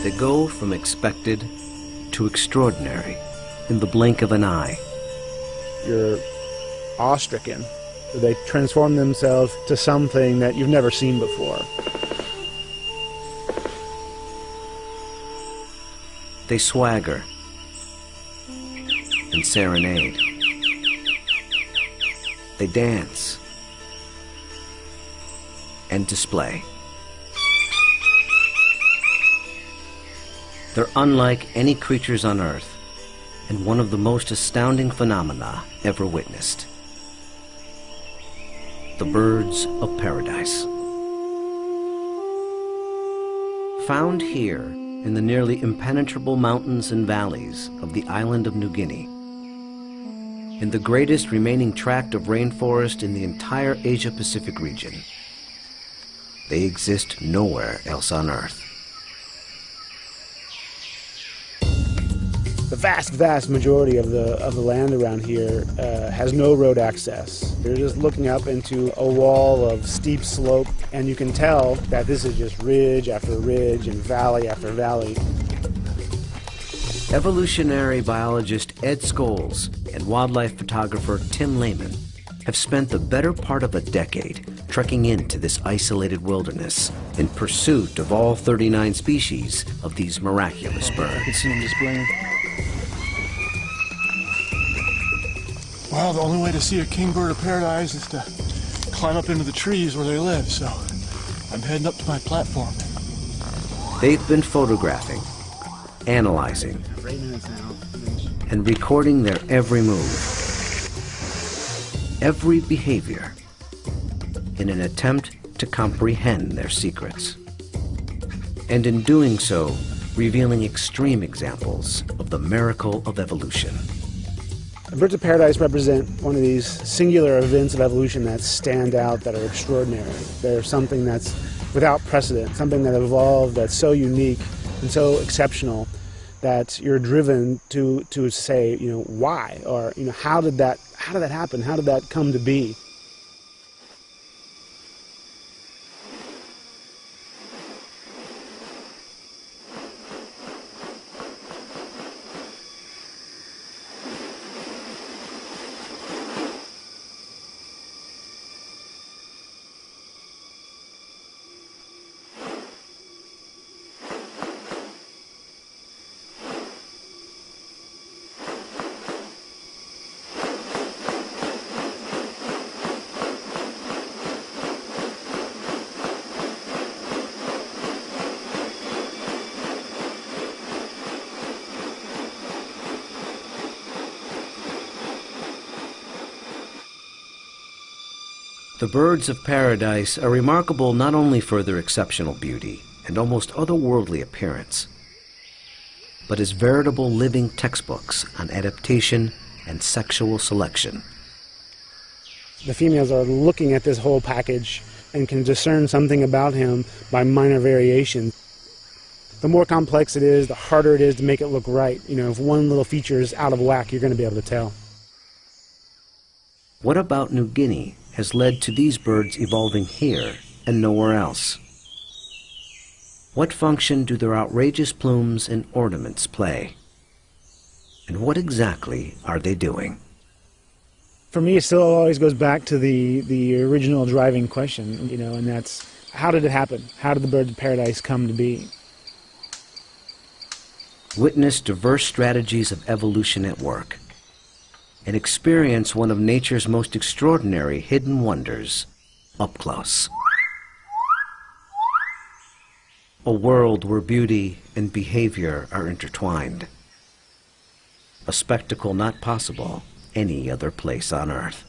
They go from expected to extraordinary in the blink of an eye. You're awe-stricken. They transform themselves to something that you've never seen before. They swagger and serenade. They dance and display. They're unlike any creatures on Earth, and one of the most astounding phenomena ever witnessed. The birds of paradise. Found here in the nearly impenetrable mountains and valleys of the island of New Guinea, in the greatest remaining tract of rainforest in the entire Asia-Pacific region. They exist nowhere else on Earth. The vast majority of the land around here has no road access. You're just looking up into a wall of steep slope, and you can tell that this is just ridge after ridge and valley after valley. Evolutionary biologist Ed Scholes and wildlife photographer Tim Lehman have spent the better part of a decade trekking into this isolated wilderness in pursuit of all 39 species of these miraculous birds. I can see them displaying. Well, the only way to see a kingbird of paradise is to climb up into the trees where they live, so I'm heading up to my platform. They've been photographing, analyzing, and recording their every move, every behavior, in an attempt to comprehend their secrets. And in doing so, revealing extreme examples of the miracle of evolution. Birds of paradise represent one of these singular events of evolution that stand out, that are extraordinary. They're something that's without precedent, something that evolved that's so unique and so exceptional that you're driven to say, why? Or, how did that happen? How did that come to be? The birds of paradise are remarkable not only for their exceptional beauty and almost otherworldly appearance, but as veritable living textbooks on adaptation and sexual selection. The females are looking at this whole package and can discern something about him by minor variation. The more complex it is, the harder it is to make it look right. If one little feature is out of whack, you're going to be able to tell. What about New Guinea has led to these birds evolving here and nowhere else? What function do their outrageous plumes and ornaments play? And what exactly are they doing? For me, it still always goes back to the original driving question, and that's, how did it happen? How did the birds of paradise come to be? Witness diverse strategies of evolution at work, and experience one of nature's most extraordinary hidden wonders up close. A world where beauty and behavior are intertwined. A spectacle not possible any other place on Earth.